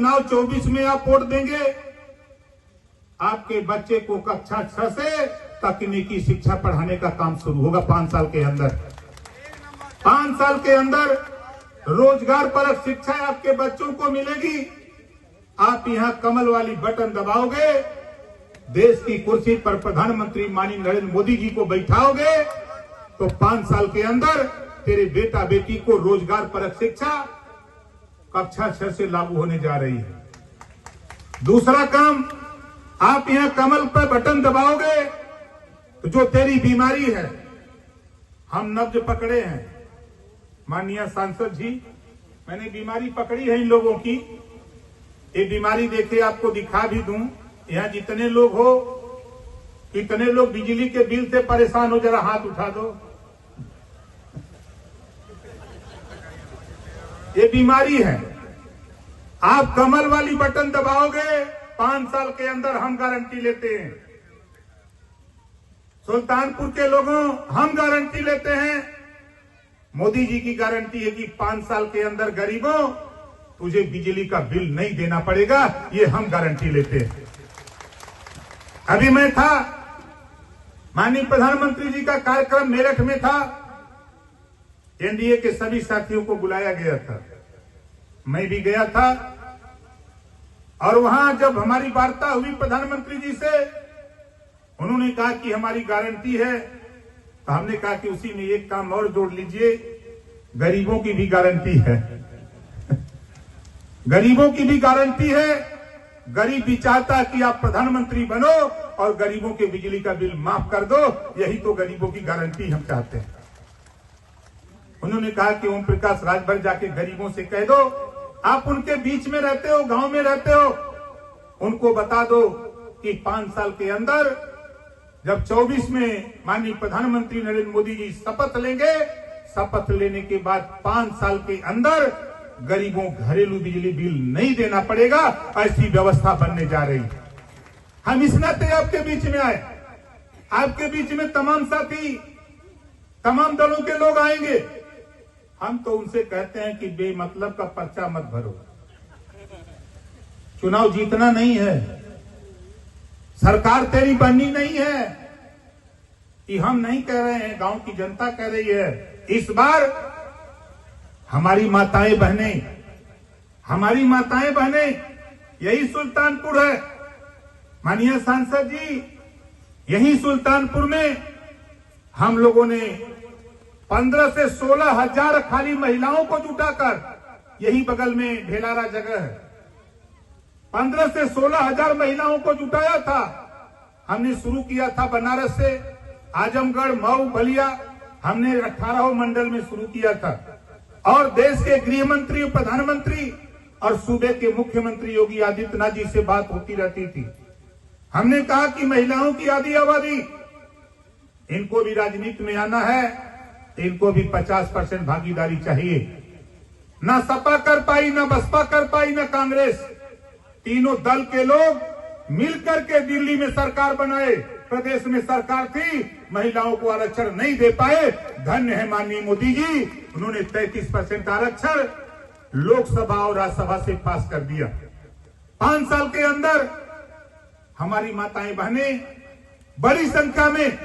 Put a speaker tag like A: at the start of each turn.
A: चुनाव 24 में आप वोट देंगे, आपके बच्चे को कक्षा 6 से तकनीकी शिक्षा पढ़ाने का काम शुरू होगा 5 साल के अंदर। 5 साल के अंदर रोजगार परक शिक्षा आपके बच्चों को मिलेगी। आप यहां कमल वाली बटन दबाओगे, देश की कुर्सी पर प्रधानमंत्री माननीय नरेंद्र मोदी जी को बैठाओगे, तो 5 साल के अंदर तेरे बेटा बेटी को रोजगार परक शिक्षा कक्षा 6 से लागू होने जा रही है। दूसरा काम, आप यहां कमल पर बटन दबाओगे तो जो तेरी बीमारी है, हम नब्ज पकड़े हैं माननीय सांसद जी, मैंने बीमारी पकड़ी है इन लोगों की। ये बीमारी देखे आपको दिखा भी दूं। यहां जितने लोग हो, कितने लोग बिजली के बिल से परेशान हो, जरा हाथ उठा दो। ये बीमारी है। आप कमल वाली बटन दबाओगे, 5 साल के अंदर हम गारंटी लेते हैं। सुल्तानपुर के लोगों, हम गारंटी लेते हैं। मोदी जी की गारंटी है कि 5 साल के अंदर गरीबों तुझे बिजली का बिल नहीं देना पड़ेगा, ये हम गारंटी लेते हैं। अभी मैं था, माननीय प्रधानमंत्री जी का कार्यक्रम मेरठ में था, एनडीए के सभी साथियों को बुलाया गया था, मैं भी गया था। और वहां जब हमारी वार्ता हुई प्रधानमंत्री जी से, उन्होंने कहा कि हमारी गारंटी है, तो हमने कहा कि उसी में एक काम और जोड़ लीजिए, गरीबों की भी गारंटी है। गरीबों की भी गारंटी है। गरीब भी चाहता कि आप प्रधानमंत्री बनो और गरीबों के बिजली का बिल माफ कर दो, यही तो गरीबों की गारंटी हम चाहते हैं। उन्होंने कहा कि ओम प्रकाश राजभर जाके गरीबों से कह दो, आप उनके बीच में रहते हो, गांव में रहते हो, उनको बता दो कि 5 साल के अंदर जब 24 में माननीय प्रधानमंत्री नरेंद्र मोदी जी शपथ लेंगे, शपथ लेने के बाद 5 साल के अंदर गरीबों घरेलू बिजली बिल नहीं देना पड़ेगा, ऐसी व्यवस्था बनने जा रही है। हम इस नाते आपके बीच में आए, आपके बीच में तमाम साथी, तमाम दलों के लोग आएंगे। हम तो उनसे कहते हैं कि बेमतलब का पर्चा मत भरो, चुनाव जीतना नहीं है, सरकार तेरी बननी नहीं है। कि हम नहीं कह रहे हैं, गांव की जनता कह रही है। इस बार हमारी माताएं बहनें, हमारी माताएं बहनें, यही सुल्तानपुर है माननीय सांसद जी, यही सुल्तानपुर में हम लोगों ने 15 से 16 हजार खाली महिलाओं को जुटाकर, यही बगल में ढेलारा जगह है, 15 से 16 हजार महिलाओं को जुटाया था। हमने शुरू किया था बनारस से, आजमगढ़, मऊ, बलिया, हमने 18 मंडल में शुरू किया था। और देश के गृह मंत्री, प्रधानमंत्री और सूबे के मुख्यमंत्री योगी आदित्यनाथ जी से बात होती रहती थी। हमने कहा कि महिलाओं की आधी आबादी, इनको भी राजनीति में आना है, इनको भी 50% भागीदारी चाहिए। ना सपा कर पाई, ना बसपा कर पाई, ना कांग्रेस, तीनों दल के लोग मिलकर के दिल्ली में सरकार बनाए। प्रदेश में सरकार थी, महिलाओं को आरक्षण नहीं दे पाए। धन्य है माननीय मोदी जी, उन्होंने 33% आरक्षण लोकसभा और राज्यसभा से पास कर दिया। 5 साल के अंदर हमारी माताएं बहनें बड़ी संख्या में